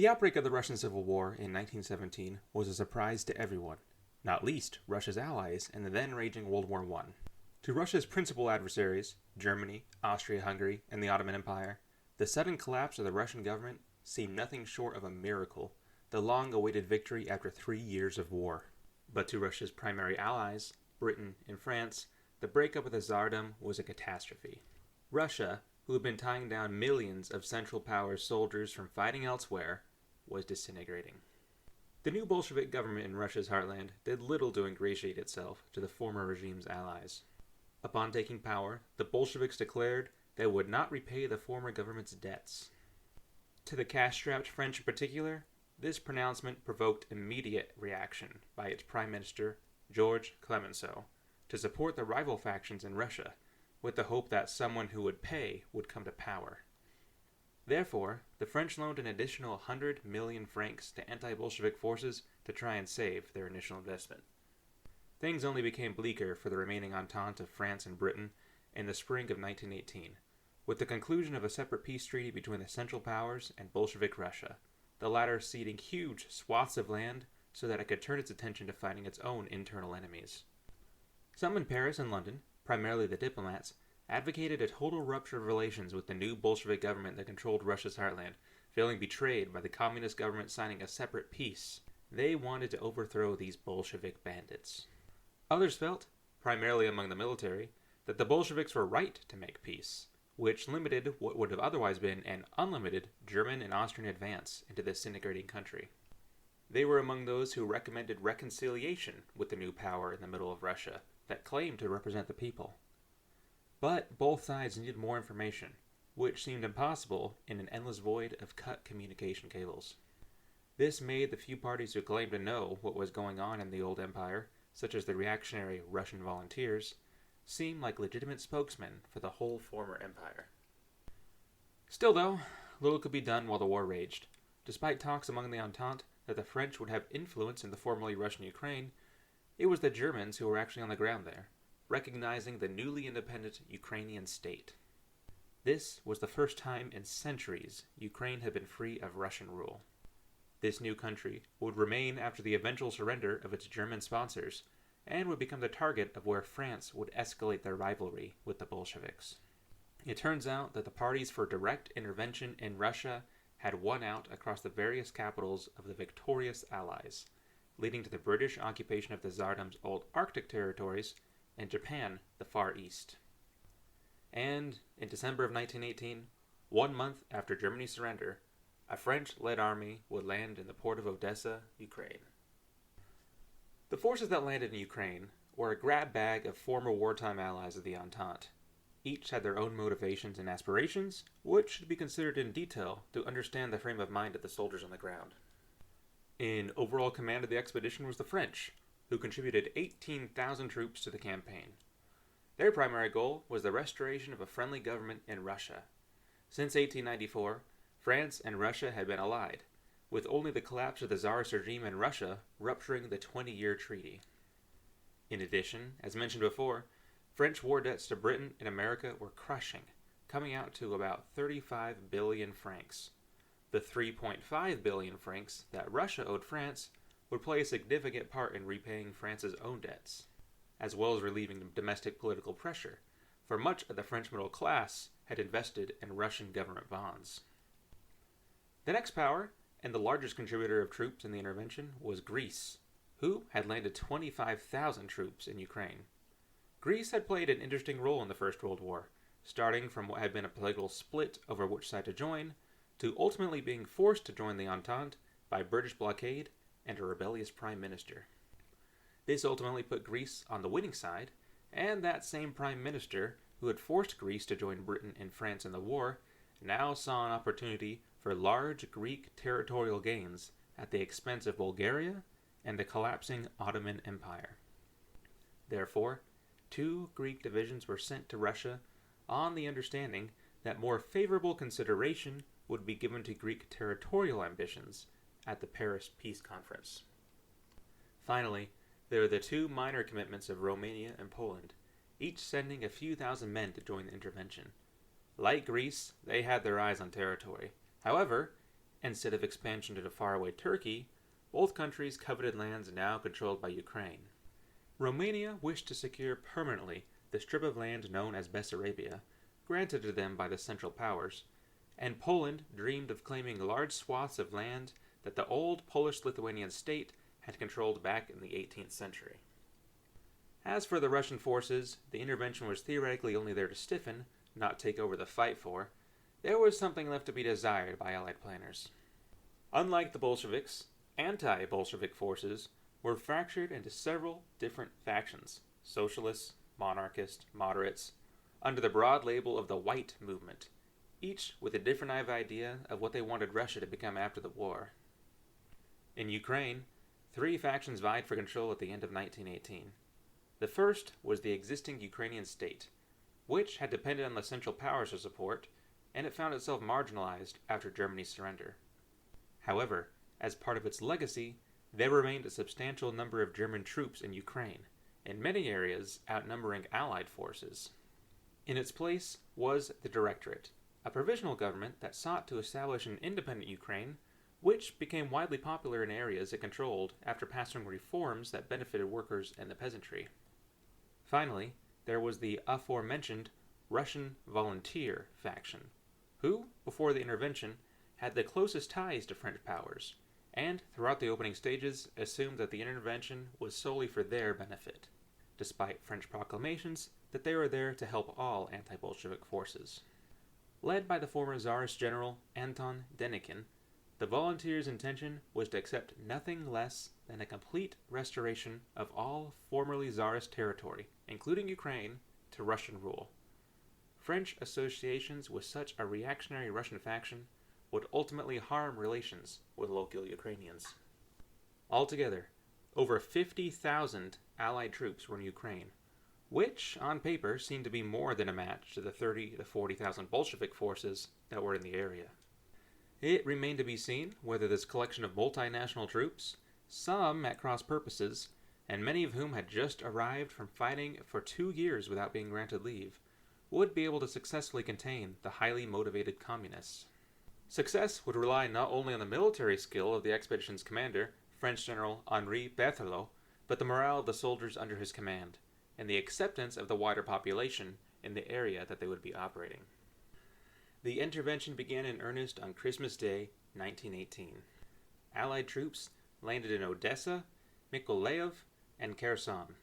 The outbreak of the Russian Civil War in 1917 was a surprise to everyone, not least Russia's allies in the then raging World War I. To Russia's principal adversaries, Germany, Austria-Hungary, and the Ottoman Empire, the sudden collapse of the Russian government seemed nothing short of a miracle, the long-awaited victory after 3 years of war. But to Russia's primary allies, Britain and France, the breakup of the Tsardom was a catastrophe. Russia, who had been tying down millions of Central Powers soldiers from fighting elsewhere, was disintegrating. The new Bolshevik government in Russia's heartland did little to ingratiate itself to the former regime's allies. Upon taking power, the Bolsheviks declared they would not repay the former government's debts. To the cash-strapped French in particular, this pronouncement provoked immediate reaction by its Prime Minister, Georges Clemenceau, to support the rival factions in Russia, with the hope that someone who would pay would come to power. Therefore, the French loaned an additional 100 million francs to anti-Bolshevik forces to try and save their initial investment. Things only became bleaker for the remaining Entente of France and Britain in the spring of 1918, with the conclusion of a separate peace treaty between the Central Powers and Bolshevik Russia, the latter ceding huge swaths of land so that it could turn its attention to fighting its own internal enemies. Some in Paris and London, primarily the diplomats, advocated a total rupture of relations with the new Bolshevik government that controlled Russia's heartland, feeling betrayed by the communist government signing a separate peace. They wanted to overthrow these Bolshevik bandits. Others felt, primarily among the military, that the Bolsheviks were right to make peace, which limited what would have otherwise been an unlimited German and Austrian advance into the disintegrating country. They were among those who recommended reconciliation with the new power in the middle of Russia that claimed to represent the people. But both sides needed more information, which seemed impossible in an endless void of cut communication cables. This made the few parties who claimed to know what was going on in the old empire, such as the reactionary Russian volunteers, seem like legitimate spokesmen for the whole former empire. Still, though, little could be done while the war raged. Despite talks among the Entente that the French would have influence in the formerly Russian Ukraine, it was the Germans who were actually on the ground there, recognizing the newly independent Ukrainian state. This was the first time in centuries Ukraine had been free of Russian rule. This new country would remain after the eventual surrender of its German sponsors, and would become the target of where France would escalate their rivalry with the Bolsheviks. It turns out that the parties for direct intervention in Russia had won out across the various capitals of the victorious Allies, leading to the British occupation of the Tsardom's old Arctic territories and Japan the Far East. And in December of 1918, 1 month after Germany's surrender, a French-led army would land in the port of Odessa, Ukraine. The forces that landed in Ukraine were a grab bag of former wartime allies of the Entente. Each had their own motivations and aspirations, which should be considered in detail to understand the frame of mind of the soldiers on the ground. In overall command of the expedition was the French, who contributed 18,000 troops to the campaign. Their primary goal was the restoration of a friendly government in Russia. Since 1894, France and Russia had been allied, with only the collapse of the Tsarist regime in Russia rupturing the 20-year treaty. In addition, as mentioned before, French war debts to Britain and America were crushing, coming out to about 35 billion francs. The 3.5 billion francs that Russia owed France would play a significant part in repaying France's own debts, as well as relieving domestic political pressure, for much of the French middle class had invested in Russian government bonds. The next power, and the largest contributor of troops in the intervention, was Greece, who had landed 25,000 troops in Ukraine. Greece had played an interesting role in the First World War, starting from what had been a political split over which side to join, to ultimately being forced to join the Entente by British blockade and a rebellious prime minister. This ultimately put Greece on the winning side, and that same prime minister who had forced Greece to join Britain and France in the war now saw an opportunity for large Greek territorial gains at the expense of Bulgaria and the collapsing Ottoman Empire. Therefore, 2 Greek divisions were sent to Russia on the understanding that more favorable consideration would be given to Greek territorial ambitions at the Paris Peace Conference. Finally, there were the 2 minor commitments of Romania and Poland, each sending a few thousand men to join the intervention. Like Greece, they had their eyes on territory. However, Instead of expansion into faraway Turkey, both countries coveted lands now controlled by Ukraine. Romania wished to secure permanently the strip of land known as Bessarabia, granted to them by the Central Powers, and Poland dreamed of claiming large swaths of land that the old Polish-Lithuanian state had controlled back in the 18th century. As for the Russian forces, the intervention was theoretically only there to stiffen, not take over the fight for. There was something left to be desired by Allied planners. Unlike the Bolsheviks, anti-Bolshevik forces were fractured into several different factions: socialists, monarchists, moderates, under the broad label of the White Movement, each with a different idea of what they wanted Russia to become after the war. In Ukraine, 3 factions vied for control at the end of 1918. The first was the existing Ukrainian state, which had depended on the Central Powers for support, and it found itself marginalized after Germany's surrender. However, as part of its legacy, there remained a substantial number of German troops in Ukraine, in many areas outnumbering Allied forces. In its place was the Directorate, a provisional government that sought to establish an independent Ukraine, which became widely popular in areas it controlled after passing reforms that benefited workers and the peasantry. Finally, there was the aforementioned Russian volunteer faction, who, before the intervention, had the closest ties to French powers, and throughout the opening stages assumed that the intervention was solely for their benefit, despite French proclamations that they were there to help all anti-Bolshevik forces. Led by the former Tsarist general Anton Denikin, the volunteers' intention was to accept nothing less than a complete restoration of all formerly Tsarist territory, including Ukraine, to Russian rule. French associations with such a reactionary Russian faction would ultimately harm relations with local Ukrainians. Altogether, over 50,000 Allied troops were in Ukraine, which, on paper, seemed to be more than a match to the 30,000 to 40,000 Bolshevik forces that were in the area. It remained to be seen whether this collection of multinational troops, some at cross purposes, and many of whom had just arrived from fighting for 2 years without being granted leave, would be able to successfully contain the highly motivated communists. Success would rely not only on the military skill of the expedition's commander, French General Henri Berthelot, but the morale of the soldiers under his command, and the acceptance of the wider population in the area that they would be operating. The intervention began in earnest on Christmas Day, 1918. Allied troops landed in Odessa, Mykolaiv, and Kherson.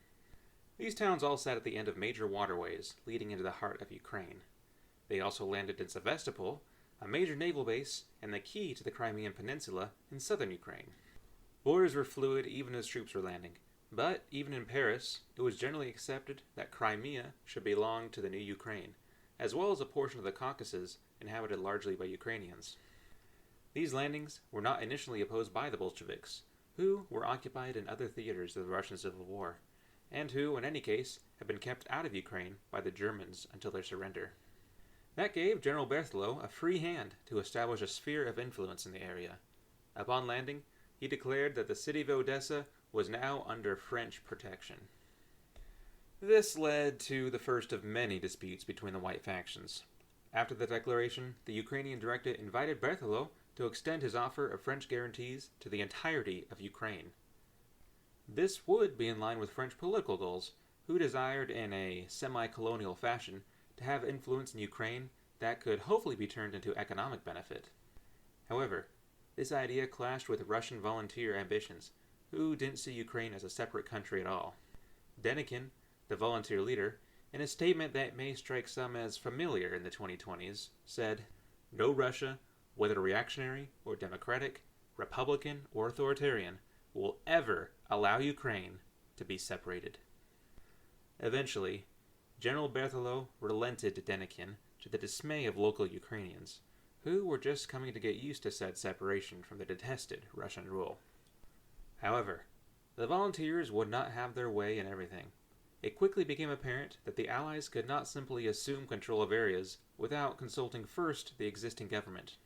These towns all sat at the end of major waterways leading into the heart of Ukraine. They also landed in Sevastopol, a major naval base and the key to the Crimean Peninsula in southern Ukraine. Borders were fluid even as troops were landing, but even in Paris, it was generally accepted that Crimea should belong to the new Ukraine, as well as a portion of the Caucasus inhabited largely by Ukrainians. These landings were not initially opposed by the Bolsheviks, who were occupied in other theaters of the Russian Civil War, and who, in any case, had been kept out of Ukraine by the Germans until their surrender. That gave General Berthelot a free hand to establish a sphere of influence in the area. Upon landing, he declared that the city of Odessa was now under French protection. This led to the first of many disputes between the white factions. After the declaration, the Ukrainian Directorate invited Berthelot to extend his offer of French guarantees to the entirety of Ukraine. This would be in line with French political goals, who desired in a semi-colonial fashion to have influence in Ukraine that could hopefully be turned into economic benefit. However, this idea clashed with Russian volunteer ambitions, who didn't see Ukraine as a separate country at all. Denikin, the volunteer leader, in a statement that may strike some as familiar in the 2020s, said, "No Russia, whether reactionary or democratic, republican or authoritarian, will ever allow Ukraine to be separated." Eventually, General Berthelot relented to Denikin to the dismay of local Ukrainians, who were just coming to get used to said separation from the detested Russian rule. However, the volunteers would not have their way in everything. It quickly became apparent that the Allies could not simply assume control of areas without consulting first the existing government.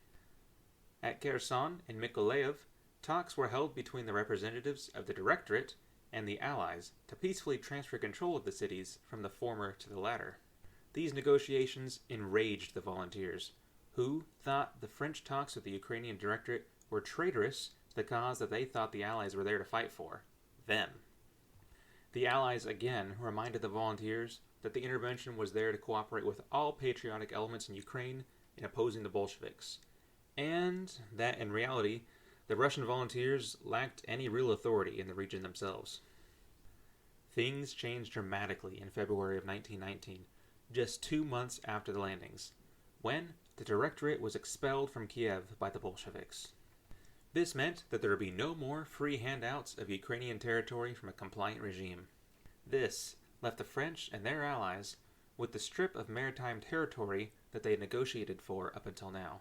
At Kherson and Mykolaiv, talks were held between the representatives of the Directorate and the Allies to peacefully transfer control of the cities from the former to the latter. These negotiations enraged the volunteers, who thought the French talks with the Ukrainian Directorate were traitorous to the cause that they thought the Allies were there to fight for, them. The Allies again reminded the volunteers that the intervention was there to cooperate with all patriotic elements in Ukraine in opposing the Bolsheviks, and that in reality, the Russian volunteers lacked any real authority in the region themselves. Things changed dramatically in February of 1919, just 2 months after the landings, when the Directorate was expelled from Kiev by the Bolsheviks. This meant that there would be no more free handouts of Ukrainian territory from a compliant regime. This left the French and their allies with the strip of maritime territory that they had negotiated for up until now,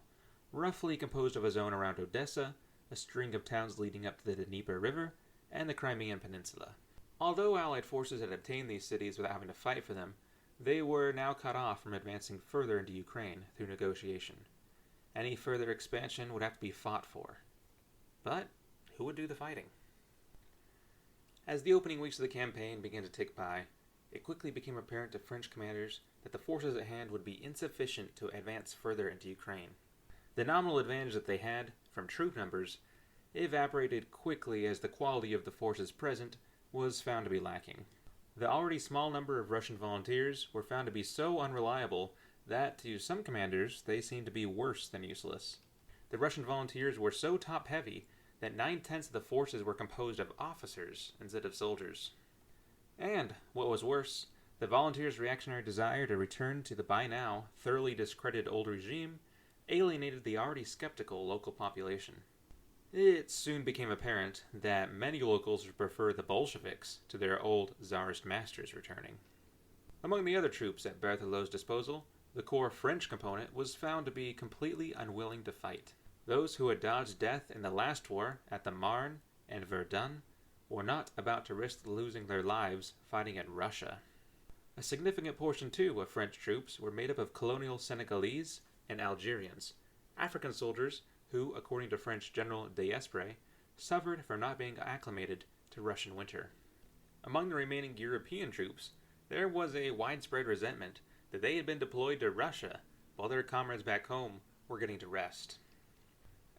roughly composed of a zone around Odessa, a string of towns leading up to the Dnieper River, and the Crimean Peninsula. Although Allied forces had obtained these cities without having to fight for them, they were now cut off from advancing further into Ukraine through negotiation. Any further expansion would have to be fought for. But who would do the fighting? As the opening weeks of the campaign began to tick by, it quickly became apparent to French commanders that the forces at hand would be insufficient to advance further into Ukraine. The nominal advantage that they had from troop numbers evaporated quickly as the quality of the forces present was found to be lacking. The already small number of Russian volunteers were found to be so unreliable that, to some commanders, they seemed to be worse than useless. The Russian volunteers were so top-heavy that 9/10 of the forces were composed of officers instead of soldiers. And, what was worse, the volunteers' reactionary desire to return to the by now thoroughly discredited old regime alienated the already skeptical local population. It soon became apparent that many locals would prefer the Bolsheviks to their old Tsarist masters returning. Among the other troops at Berthelot's disposal, the core French component was found to be completely unwilling to fight. Those who had dodged death in the last war at the Marne and Verdun were not about to risk losing their lives fighting in Russia. A significant portion, too, of French troops were made up of colonial Senegalese and Algerians, African soldiers who, according to French General D'Esprit, suffered from not being acclimated to Russian winter. Among the remaining European troops, there was a widespread resentment that they had been deployed to Russia while their comrades back home were getting to rest.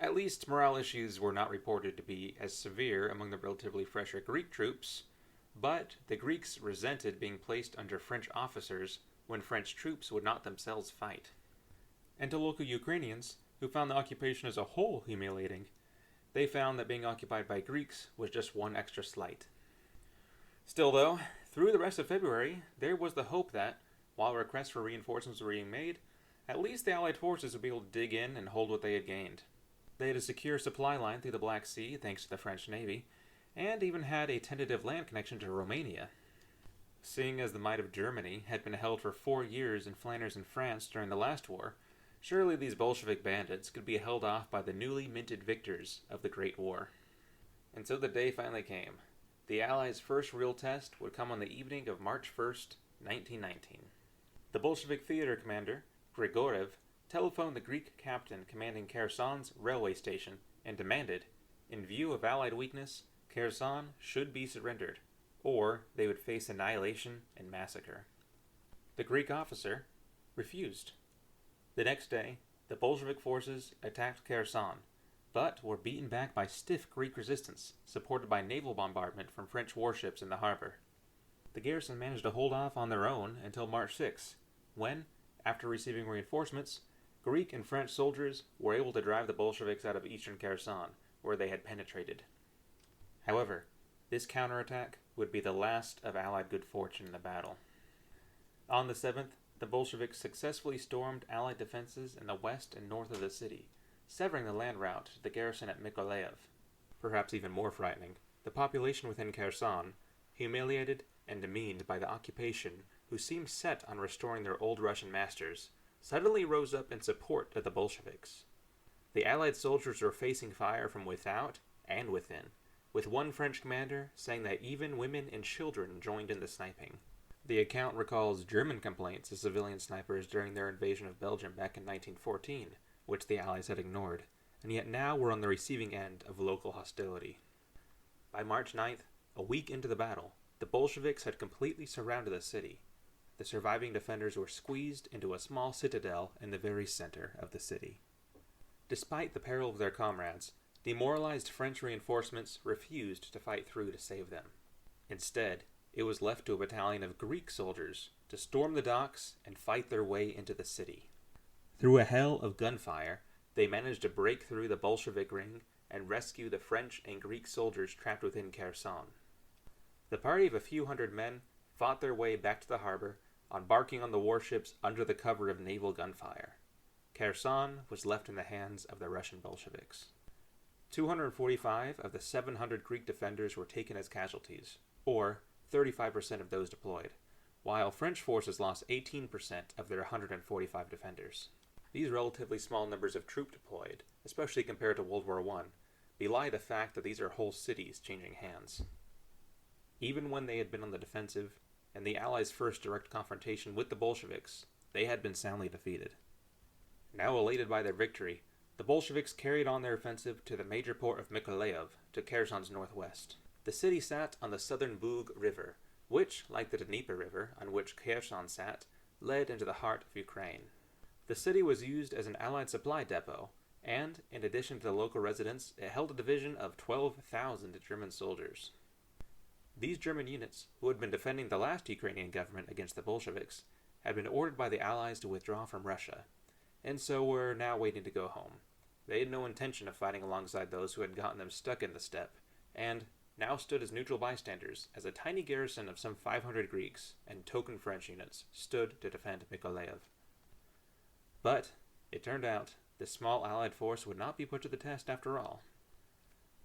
At least morale issues were not reported to be as severe among the relatively fresher Greek troops, but the Greeks resented being placed under French officers when French troops would not themselves fight. And to local Ukrainians, who found the occupation as a whole humiliating, they found that being occupied by Greeks was just one extra slight. Still though, through the rest of February, there was the hope that, while requests for reinforcements were being made, at least the Allied forces would be able to dig in and hold what they had gained. They had a secure supply line through the Black Sea thanks to the French Navy, and even had a tentative land connection to Romania. Seeing as the might of Germany had been held for 4 years in Flanders and France during the last war, surely these Bolshevik bandits could be held off by the newly minted victors of the Great War. And so the day finally came. The Allies' first real test would come on the evening of March 1st, 1919. The Bolshevik theater commander, Grigorev, telephoned the Greek captain commanding Kherson's railway station and demanded, in view of Allied weakness, Kherson should be surrendered, or they would face annihilation and massacre. The Greek officer refused. The next day, the Bolshevik forces attacked Kherson, but were beaten back by stiff Greek resistance, supported by naval bombardment from French warships in the harbor. The garrison managed to hold off on their own until March 6, when, after receiving reinforcements, Greek and French soldiers were able to drive the Bolsheviks out of eastern Kherson, where they had penetrated. However, this counterattack would be the last of Allied good fortune in the battle. On the 7th, the Bolsheviks successfully stormed Allied defenses in the west and north of the city, severing the land route to the garrison at Mykolaiv. Perhaps even more frightening, the population within Kherson, humiliated and demeaned by the occupation, who seemed set on restoring their old Russian masters, suddenly rose up in support of the Bolsheviks. The Allied soldiers were facing fire from without and within, with one French commander saying that even women and children joined in the sniping. The account recalls German complaints of civilian snipers during their invasion of Belgium back in 1914, which the Allies had ignored, and yet now were on the receiving end of local hostility. By March 9th, a week into the battle, the Bolsheviks had completely surrounded the city. the surviving defenders were squeezed into a small citadel in the very center of the city. Despite the peril of their comrades, demoralized French reinforcements refused to fight through to save them. Instead, it was left to a battalion of Greek soldiers to storm the docks and fight their way into the city. Through a hell of gunfire, they managed to break through the Bolshevik ring and rescue the French and Greek soldiers trapped within Kherson. The party of a few hundred men fought their way back to the harbor, embarking on the warships under the cover of naval gunfire. Kherson was left in the hands of the Russian Bolsheviks. 245 of the 700 Greek defenders were taken as casualties, or 35% of those deployed, while French forces lost 18% of their 145 defenders. These relatively small numbers of troops deployed, especially compared to World War I, belie the fact that these are whole cities changing hands. Even when they had been on the defensive, in the Allies' first direct confrontation with the Bolsheviks, they had been soundly defeated. Now elated by their victory, the Bolsheviks carried on their offensive to the major port of Mykolaiv, to Kherson's northwest. The city sat on the southern Bug River, which, like the Dnieper River, on which Kherson sat, led into the heart of Ukraine. The city was used as an Allied supply depot, and, in addition to the local residents, it held a division of 12,000 German soldiers. These German units, who had been defending the last Ukrainian government against the Bolsheviks, had been ordered by the Allies to withdraw from Russia, and so were now waiting to go home. They had no intention of fighting alongside those who had gotten them stuck in the steppe, and now stood as neutral bystanders as a tiny garrison of some 500 Greeks and token French units stood to defend Mykolaiv. But, it turned out, this small Allied force would not be put to the test after all.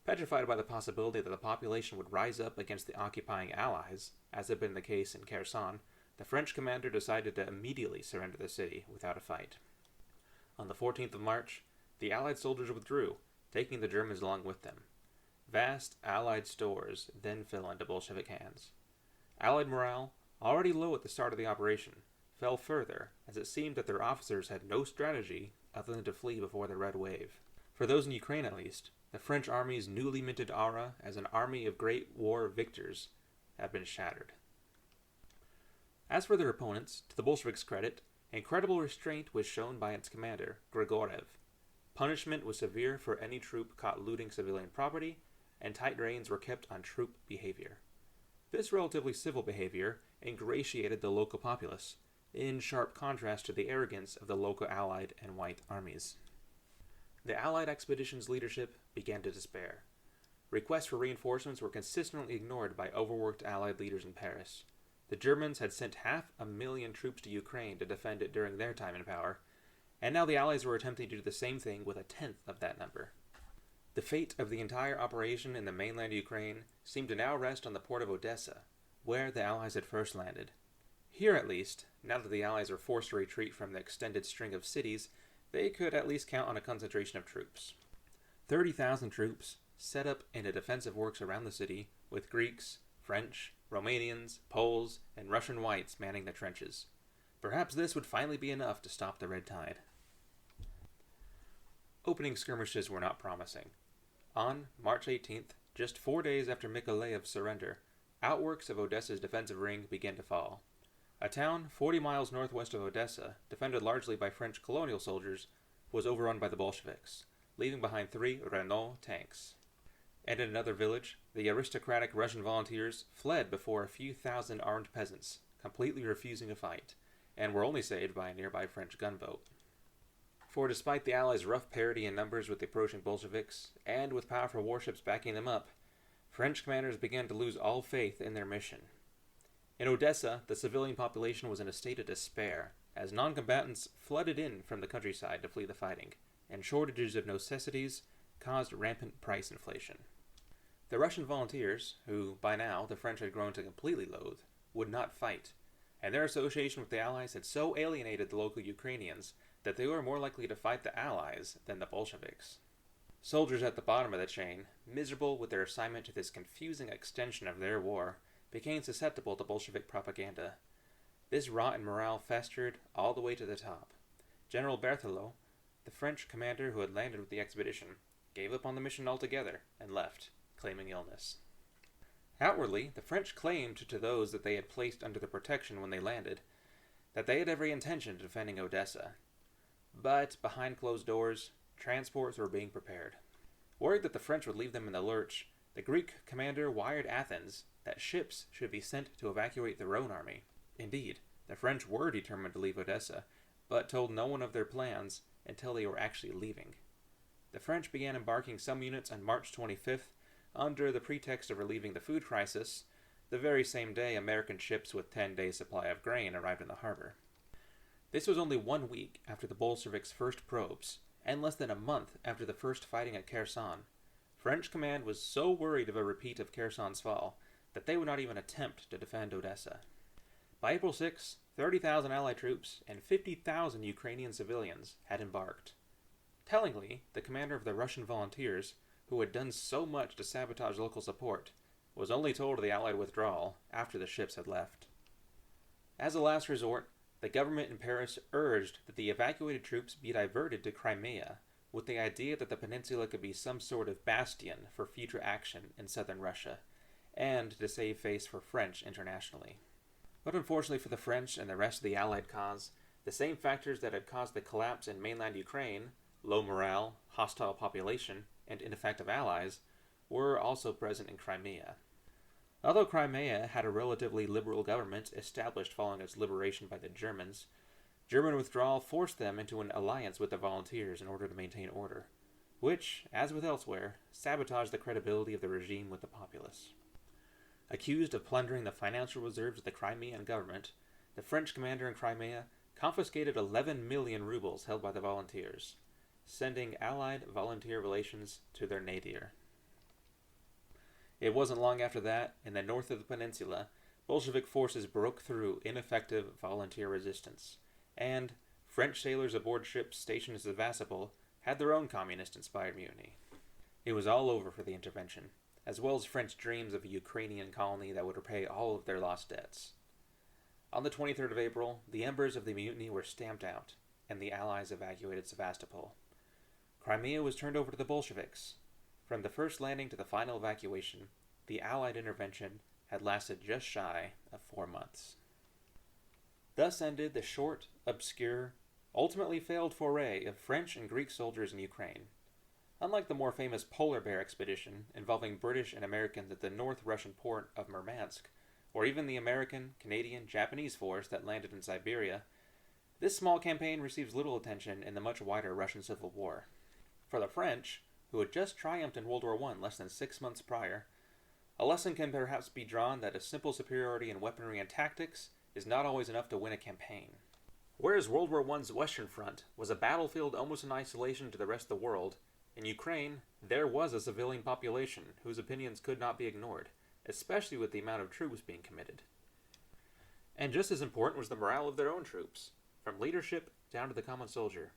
Petrified by the possibility that the population would rise up against the occupying Allies, as had been the case in Kherson, the French commander decided to immediately surrender the city without a fight. On the 14th of March, the Allied soldiers withdrew, taking the Germans along with them. Vast Allied stores then fell into Bolshevik hands. Allied morale, already low at the start of the operation, fell further as it seemed that their officers had no strategy other than to flee before the Red Wave. For those in Ukraine at least, the French army's newly minted aura as an army of great war victors had been shattered. As for their opponents, to the Bolsheviks' credit, incredible restraint was shown by its commander, Grigorev. Punishment was severe for any troop caught looting civilian property, and tight reins were kept on troop behavior. This relatively civil behavior ingratiated the local populace, in sharp contrast to the arrogance of the local Allied and White armies. The Allied expedition's leadership began to despair. Requests for reinforcements were consistently ignored by overworked Allied leaders in Paris. The Germans had sent 500,000 troops to Ukraine to defend it during their time in power, and now the Allies were attempting to do the same thing with a tenth of that number. The fate of the entire operation in the mainland Ukraine seemed to now rest on the port of Odessa, where the Allies had first landed. Here at least, now that the Allies were forced to retreat from the extended string of cities, they could at least count on a concentration of troops. 30,000 troops set up in a defensive works around the city, with Greeks, French, Romanians, Poles, and Russian whites manning the trenches. Perhaps this would finally be enough to stop the red tide. Opening skirmishes were not promising. On March 18th, just 4 days after Mykolaiv's surrender, outworks of Odessa's defensive ring began to fall. A town 40 miles northwest of Odessa, defended largely by French colonial soldiers, was overrun by the Bolsheviks, leaving behind 3 Renault tanks. And in another village, the aristocratic Russian volunteers fled before a few thousand armed peasants, completely refusing to fight, and were only saved by a nearby French gunboat. For despite the Allies' rough parity in numbers with the approaching Bolsheviks, and with powerful warships backing them up, French commanders began to lose all faith in their mission. In Odessa, the civilian population was in a state of despair, as non-combatants flooded in from the countryside to flee the fighting, and shortages of necessities caused rampant price inflation. The Russian volunteers, who by now the French had grown to completely loathe, would not fight, and their association with the Allies had so alienated the local Ukrainians that they were more likely to fight the Allies than the Bolsheviks. Soldiers at the bottom of the chain, miserable with their assignment to this confusing extension of their war, became susceptible to Bolshevik propaganda. This rot and morale festered all the way to the top. General Berthelot, the French commander who had landed with the expedition, gave up on the mission altogether and left, claiming illness. Outwardly, the French claimed to those that they had placed under their protection when they landed that they had every intention of defending Odessa. But, behind closed doors, transports were being prepared. Worried that the French would leave them in the lurch, the Greek commander wired Athens that ships should be sent to evacuate their own army. Indeed, the French were determined to leave Odessa, but told no one of their plans until they were actually leaving. The French began embarking some units on March 25th under the pretext of relieving the food crisis, the very same day American ships with 10 days' supply of grain arrived in the harbor. This was only 1 week after the Bolsheviks' first probes, and less than a month after the first fighting at Kherson. French command was so worried of a repeat of Kherson's fall that they would not even attempt to defend Odessa. By April 6, 30,000 Allied troops and 50,000 Ukrainian civilians had embarked. Tellingly, the commander of the Russian volunteers, who had done so much to sabotage local support, was only told of the Allied withdrawal after the ships had left. As a last resort, the government in Paris urged that the evacuated troops be diverted to Crimea, with the idea that the peninsula could be some sort of bastion for future action in southern Russia, and to save face for French internationally. But unfortunately for the French and the rest of the Allied cause, the same factors that had caused the collapse in mainland Ukraine, low morale, hostile population, and ineffective allies, were also present in Crimea. Although Crimea had a relatively liberal government established following its liberation by the Germans, German withdrawal forced them into an alliance with the volunteers in order to maintain order, which, as with elsewhere, sabotaged the credibility of the regime with the populace. Accused of plundering the financial reserves of the Crimean government, the French commander in Crimea confiscated 11 million rubles held by the volunteers, sending Allied volunteer relations to their nadir. It wasn't long after that, in the north of the peninsula, Bolshevik forces broke through ineffective volunteer resistance, and French sailors aboard ships stationed in Sevastopol had their own communist-inspired mutiny. It was all over for the intervention, as well as French dreams of a Ukrainian colony that would repay all of their lost debts. On the 23rd of April, the embers of the mutiny were stamped out, and the Allies evacuated Sevastopol. Crimea was turned over to the Bolsheviks. From the first landing to the final evacuation, the Allied intervention had lasted just shy of 4 months. Thus ended the short, obscure, ultimately failed foray of French and Greek soldiers in Ukraine. Unlike the more famous Polar Bear expedition involving British and Americans at the North Russian port of Murmansk, or even the American, Canadian, Japanese force that landed in Siberia, this small campaign receives little attention in the much wider Russian Civil War. For the French, who had just triumphed in World War I less than 6 months prior, a lesson can perhaps be drawn that a simple superiority in weaponry and tactics is not always enough to win a campaign. Whereas World War I's Western Front was a battlefield almost in isolation to the rest of the world, in Ukraine, there was a civilian population whose opinions could not be ignored, especially with the amount of troops being committed. And just as important was the morale of their own troops, from leadership down to the common soldier.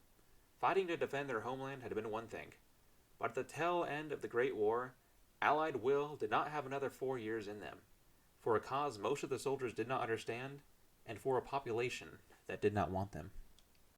Fighting to defend their homeland had been one thing, but at the tail end of the Great War, Allied will did not have another 4 years in them, for a cause most of the soldiers did not understand, and for a population that did not want them.